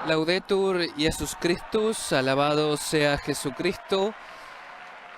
Laudetur Jesus Christus, alabado sea Jesucristo.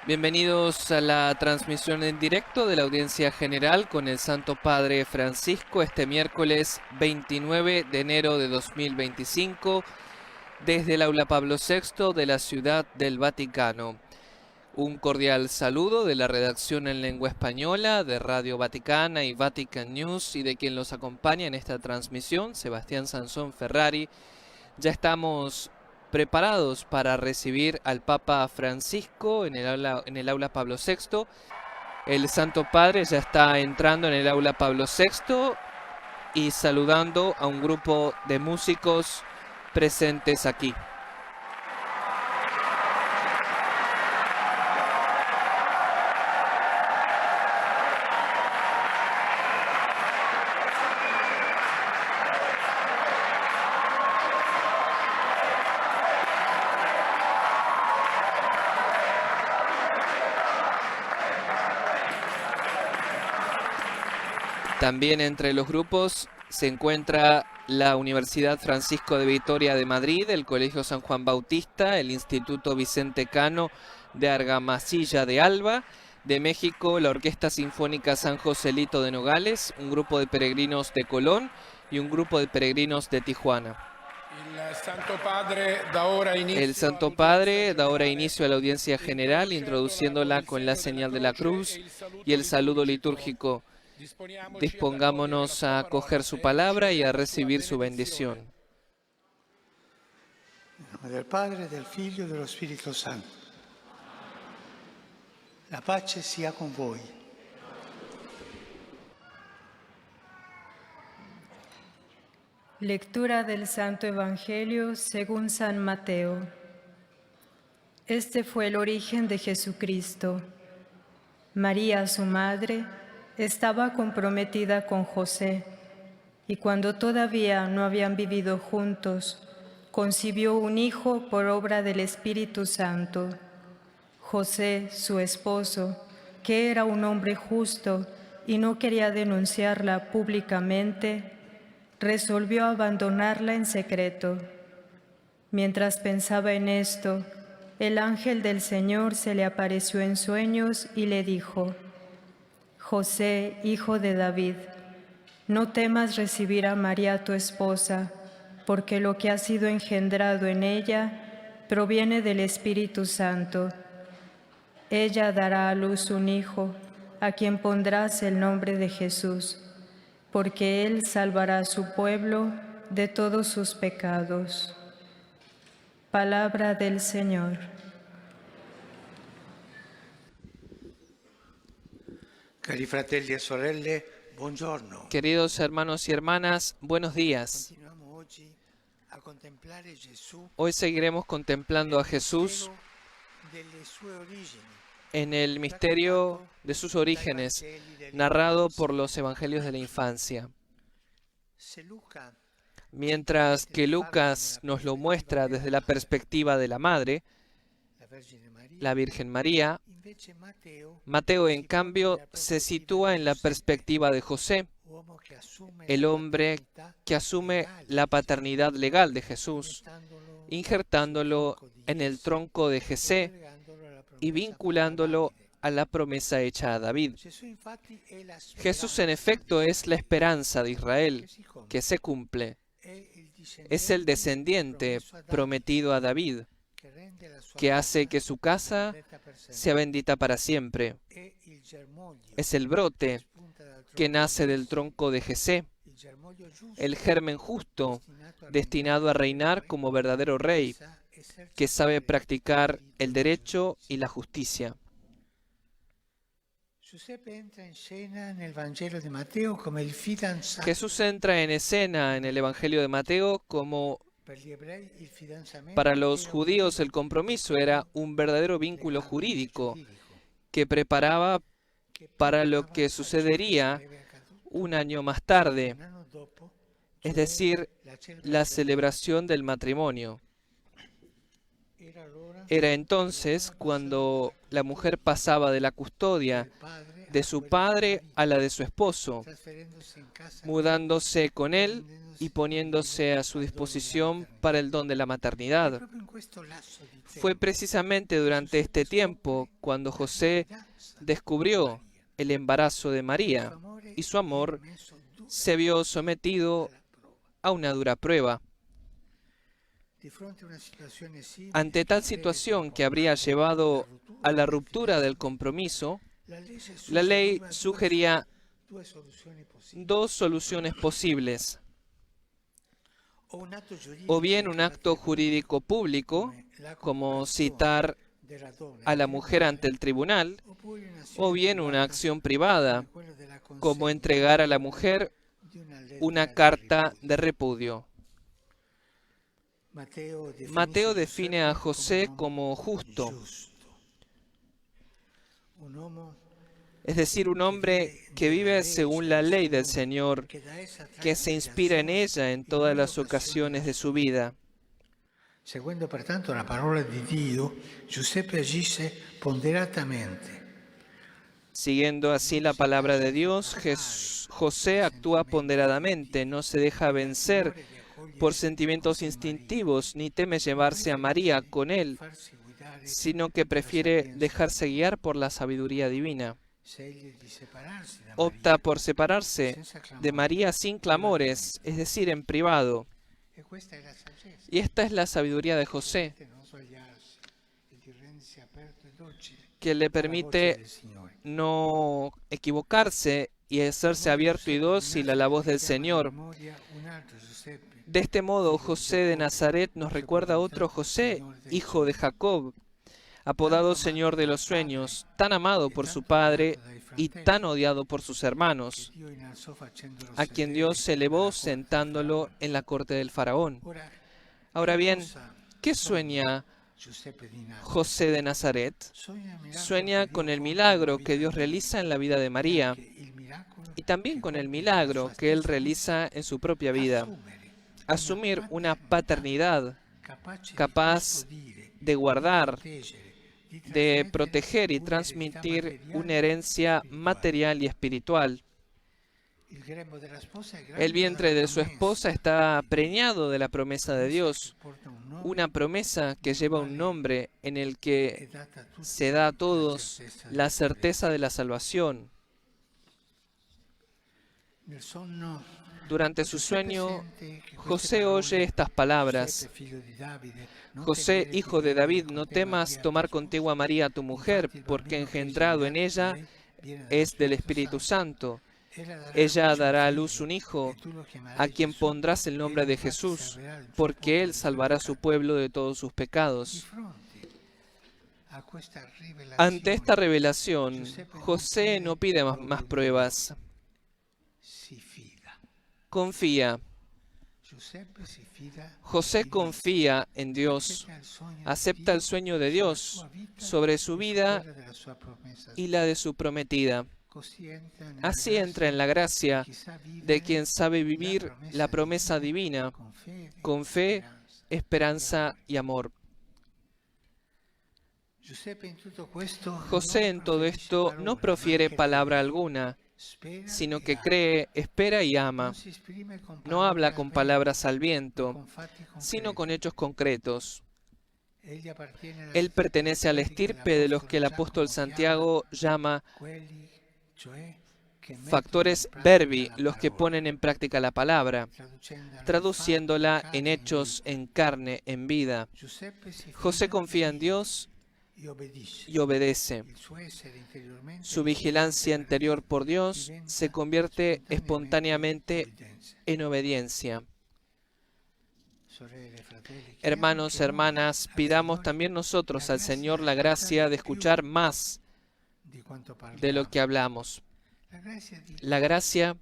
Bienvenidos a la transmisión en directo de la audiencia general con el Santo Padre Francisco este miércoles 29 de enero de 2025 desde el Aula Pablo VI de la Ciudad del Vaticano. Un cordial saludo de la redacción en lengua española de Radio Vaticana y Vatican News y de quien los acompaña en esta transmisión, Sebastián Sansón Ferrari. Ya estamos preparados para recibir al Papa Francisco en el aula Pablo VI. El Santo Padre ya está entrando en el aula Pablo VI y saludando a un grupo de músicos presentes aquí. También entre los grupos se encuentra la Universidad Francisco de Vitoria de Madrid, el Colegio San Juan Bautista, el Instituto Vicente Cano de Argamasilla de Alba, de México la Orquesta Sinfónica San Joselito de Nogales, un grupo de peregrinos de Colón y un grupo de peregrinos de Tijuana. El Santo Padre da ahora inicio a la audiencia general, introduciéndola con la señal de la cruz y el saludo litúrgico. Dispongámonos a acoger su palabra y a recibir su bendición. En nombre del Padre, del Figlio y del Espíritu Santo. La pace sia con voi. Lectura del Santo Evangelio según San Mateo. Este fue el origen de Jesucristo. María, su madre, estaba comprometida con José, y cuando todavía no habían vivido juntos, concibió un hijo por obra del Espíritu Santo. José, su esposo, que era un hombre justo y no quería denunciarla públicamente, resolvió abandonarla en secreto. Mientras pensaba en esto, el ángel del Señor se le apareció en sueños y le dijo: José, hijo de David, no temas recibir a María tu esposa, porque lo que ha sido engendrado en ella proviene del Espíritu Santo. Ella dará a luz un hijo, a quien pondrás el nombre de Jesús, porque él salvará a su pueblo de todos sus pecados. Palabra del Señor. Cari fratelli e sorelle, buongiorno. Queridos hermanos y hermanas, buenos días. Hoy seguiremos contemplando a Jesús en el misterio de sus orígenes, narrado por los evangelios de la infancia. Mientras que Lucas nos lo muestra desde la perspectiva de la madre, la Virgen María, Mateo, en cambio, se sitúa en la perspectiva de José, el hombre que asume la paternidad legal de Jesús, injertándolo en el tronco de Jesé y vinculándolo a la promesa hecha a David. Jesús, en efecto, es la esperanza de Israel, que se cumple. Es el descendiente prometido a David, que hace que su casa sea bendita para siempre. Es el brote que nace del tronco de Jesé, el germen justo, destinado a reinar como verdadero rey, que sabe practicar el derecho y la justicia. Jesús entra en escena en el Evangelio de Mateo como, para los judíos, el compromiso era un verdadero vínculo jurídico que preparaba para lo que sucedería un año más tarde, es decir, la celebración del matrimonio. Era entonces cuando la mujer pasaba de la custodia de su padre a la de su esposo, mudándose con él y poniéndose a su disposición para el don de la maternidad. Fue precisamente durante este tiempo cuando José descubrió el embarazo de María y su amor se vio sometido a una dura prueba. Ante tal situación que habría llevado a la ruptura del compromiso, la ley sugería dos soluciones posibles: o bien un acto jurídico público, como citar a la mujer ante el tribunal, o bien una acción privada, como entregar a la mujer una carta de repudio. Mateo define a José como justo, es decir, un hombre que vive según la ley del Señor, que se inspira en ella en todas las ocasiones de su vida. Seguendo pertanto la parola di Dio, Giuseppe agisce ponderatamente. Siguiendo así la palabra de Dios, José actúa ponderadamente, no se deja vencer por sentimientos instintivos, ni teme llevarse a María con él, sino que prefiere dejarse guiar por la sabiduría divina. Opta por separarse de María sin clamores, es decir, en privado. Y esta es la sabiduría de José, que le permite no equivocarse y hacerse abierto y dócil a la voz del Señor. De este modo, José de Nazaret nos recuerda a otro José, hijo de Jacob, apodado Señor de los Sueños, tan amado por su padre y tan odiado por sus hermanos, a quien Dios elevó sentándolo en la corte del faraón. Ahora bien, ¿qué sueña José de Nazaret? Sueña con el milagro que Dios realiza en la vida de María y también con el milagro que Él realiza en su propia vida. Asumir una paternidad capaz de guardar, de proteger y transmitir una herencia material y espiritual. El vientre de su esposa está preñado de la promesa de Dios, una promesa que lleva un nombre en el que se da a todos la certeza de la salvación. Durante su sueño, José oye estas palabras: José, hijo de David, no temas tomar contigo a María tu mujer, porque engendrado en ella es del Espíritu Santo. Ella dará a luz un hijo, a quien pondrás el nombre de Jesús, porque él salvará a su pueblo de todos sus pecados. Ante esta revelación, José no pide más pruebas. Confía. José confía en Dios, acepta el sueño de Dios sobre su vida y la de su prometida. Así entra en la gracia de quien sabe vivir la promesa divina con fe, esperanza y amor. José en todo esto no profiere palabra alguna, sino que cree, espera y ama. No habla con palabras al viento, sino con hechos concretos. Él pertenece a la estirpe de los que el apóstol Santiago llama factores verbi, los que ponen en práctica la palabra, traduciéndola en hechos, en carne, en vida. José confía en Dios y obedece. Su vigilancia interior por Dios se convierte espontáneamente en obediencia. Hermanos, hermanas, pidamos también nosotros al Señor la gracia de escuchar más de lo que hablamos. La gracia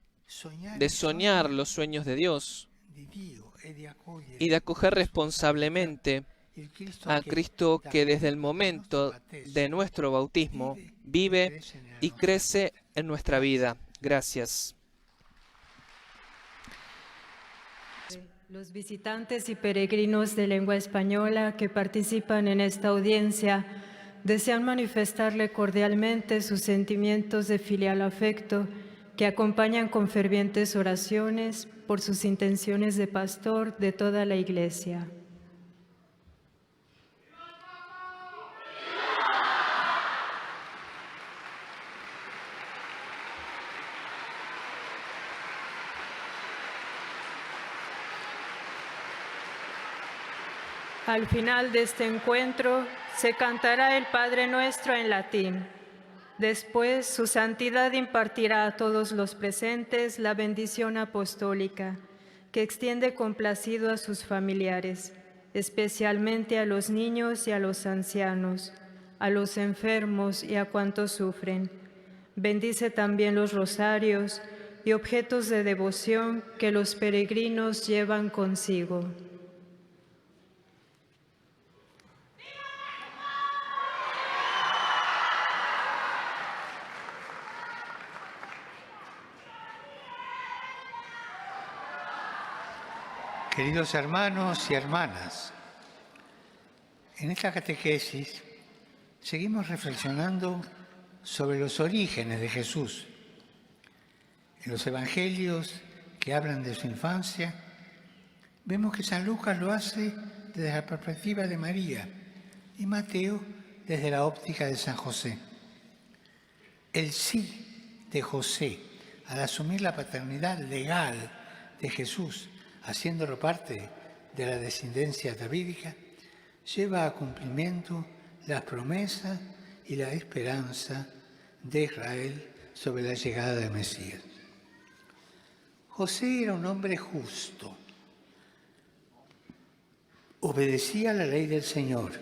de soñar los sueños de Dios y de acoger responsablemente a Cristo que desde el momento de nuestro bautismo vive y crece en nuestra vida. Gracias. Los visitantes y peregrinos de lengua española que participan en esta audiencia desean manifestarle cordialmente sus sentimientos de filial afecto que acompañan con fervientes oraciones por sus intenciones de pastor de toda la Iglesia. Al final de este encuentro se cantará el Padre Nuestro en latín. Después, su santidad impartirá a todos los presentes la bendición apostólica, que extiende complacido a sus familiares, especialmente a los niños y a los ancianos, a los enfermos y a cuantos sufren. Bendice también los rosarios y objetos de devoción que los peregrinos llevan consigo. Queridos hermanos y hermanas, en esta catequesis seguimos reflexionando sobre los orígenes de Jesús. En los evangelios que hablan de su infancia, vemos que San Lucas lo hace desde la perspectiva de María y Mateo desde la óptica de San José. El sí de José al asumir la paternidad legal de Jesús, haciéndolo parte de la descendencia davídica, lleva a cumplimiento las promesas y la esperanza de Israel sobre la llegada del Mesías. José era un hombre justo, obedecía la ley del Señor.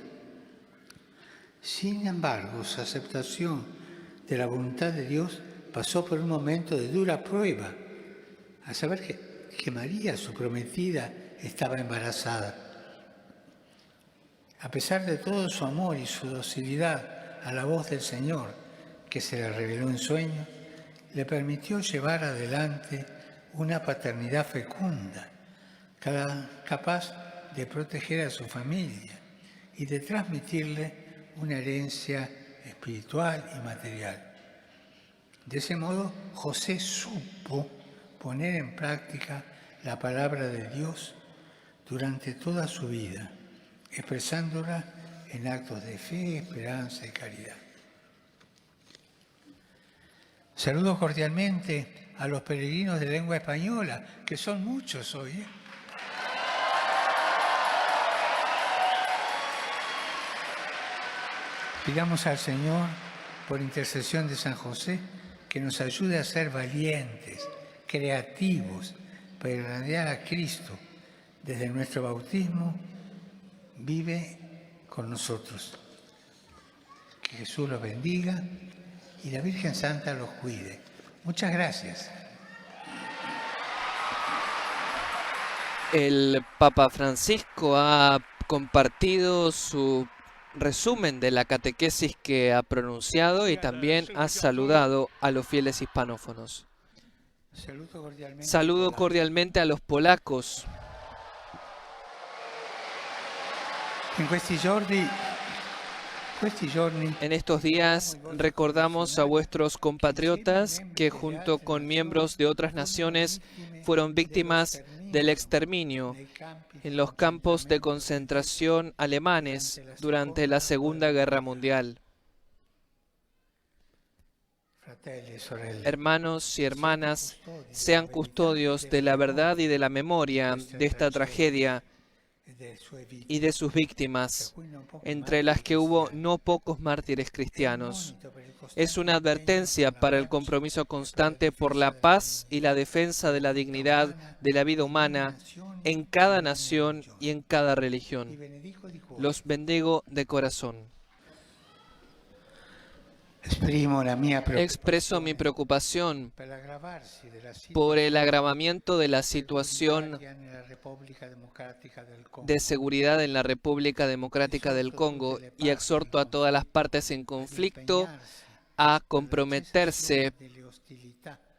Sin embargo, su aceptación de la voluntad de Dios pasó por un momento de dura prueba, a saber que María, su prometida, estaba embarazada. A pesar de todo su amor y su docilidad a la voz del Señor, que se le reveló en sueños, le permitió llevar adelante una paternidad fecunda, capaz de proteger a su familia y de transmitirle una herencia espiritual y material. De ese modo, José supo poner en práctica la palabra de Dios durante toda su vida, expresándola en actos de fe, esperanza y caridad. Saludo cordialmente a los peregrinos de lengua española, que son muchos hoy. Pidamos al Señor, por intercesión de San José, que nos ayude a ser valientes, creativos, para irradiar a Cristo desde nuestro bautismo, vive con nosotros. Que Jesús los bendiga y la Virgen Santa los cuide. Muchas gracias. El Papa Francisco ha compartido su resumen de la catequesis que ha pronunciado y también ha saludado a los fieles hispanófonos. Saludo cordialmente a los polacos. En estos días recordamos a vuestros compatriotas que junto con miembros de otras naciones fueron víctimas del exterminio en los campos de concentración alemanes durante la Segunda Guerra Mundial. Hermanos y hermanas, sean custodios de la verdad y de la memoria de esta tragedia y de sus víctimas, entre las que hubo no pocos mártires cristianos. Es una advertencia para el compromiso constante por la paz y la defensa de la dignidad de la vida humana en cada nación y en cada religión. Los bendigo de corazón. Expreso mi preocupación por el agravamiento de la situación de seguridad en la República Democrática del Congo y exhorto a todas las partes en conflicto a comprometerse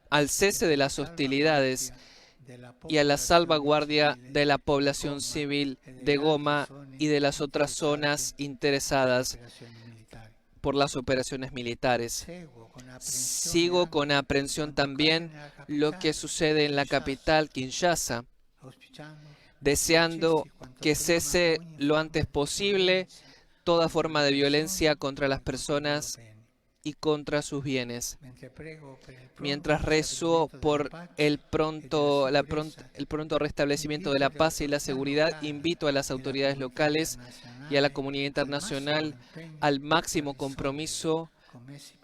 al cese de las hostilidades y a la salvaguardia de la población civil de Goma y de las otras zonas interesadas por las operaciones militares. Sigo con aprensión también lo que sucede en la capital, Kinshasa, deseando que cese lo antes posible toda forma de violencia contra las personas y contra sus bienes. Mientras rezo por el pronto restablecimiento de la paz y la seguridad, invito a las autoridades locales y a la comunidad internacional al máximo compromiso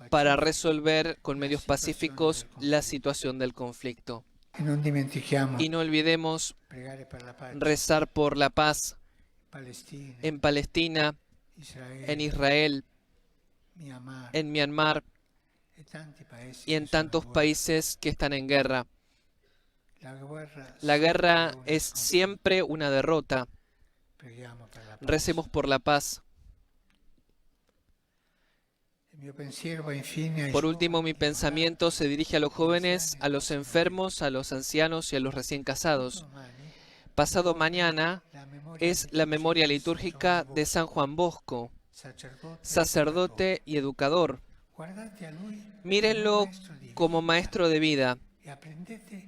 para resolver con medios pacíficos la situación del conflicto. Y no olvidemos rezar por la paz en Palestina, en Israel, en Myanmar y en tantos países que están en guerra. La guerra es siempre una derrota. Recemos por la paz. Por último, mi pensamiento se dirige a los jóvenes, a los enfermos, a los ancianos y a los recién casados. Pasado mañana es la memoria litúrgica de San Juan Bosco, sacerdote y educador. Mírenlo como maestro de vida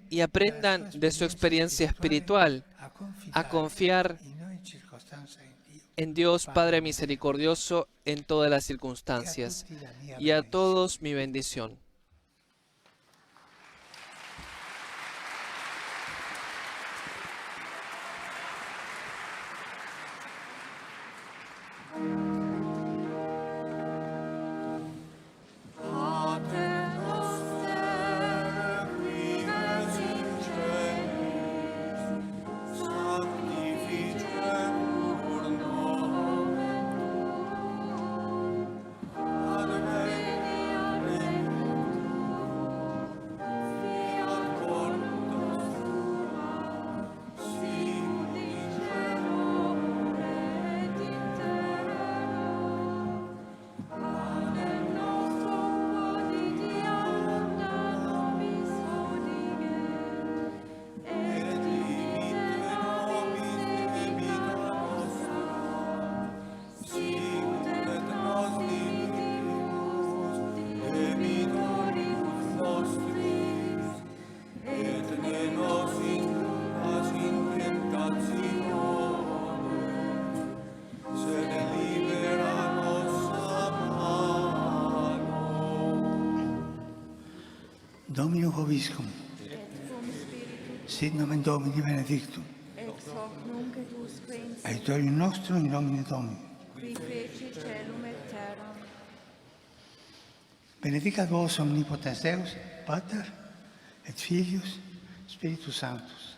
y aprendan de su experiencia espiritual a confiar en Dios Padre misericordioso en todas las circunstancias. Y a todos mi bendición. Domino Vobiscum, sit nomen Domini benedictum, ex hoc nunc et usque in aiutorium nostrum in nomine Domini. qui feci celum et terram. Benedicat vos omnipotens Deus, Pater et Filius, Spiritus Sanctus.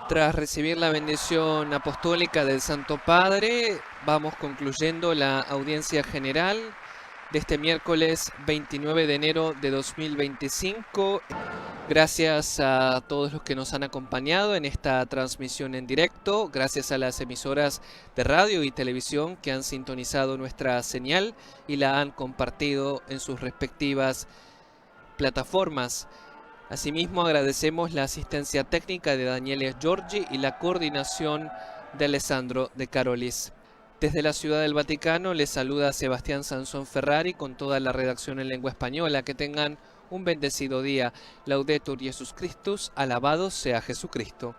Tras recibir la bendición apostólica del Santo Padre, vamos concluyendo la audiencia general de este miércoles 29 de enero de 2025. Gracias a todos los que nos han acompañado en esta transmisión en directo, gracias a las emisoras de radio y televisión que han sintonizado nuestra señal y la han compartido en sus respectivas plataformas. Asimismo, agradecemos la asistencia técnica de Daniele Giorgi y la coordinación de Alessandro De Carolis. Desde la Ciudad del Vaticano les saluda Sebastián Sansón Ferrari con toda la redacción en lengua española. Que tengan un bendecido día. Laudetur Jesus Christus, alabado sea Jesucristo.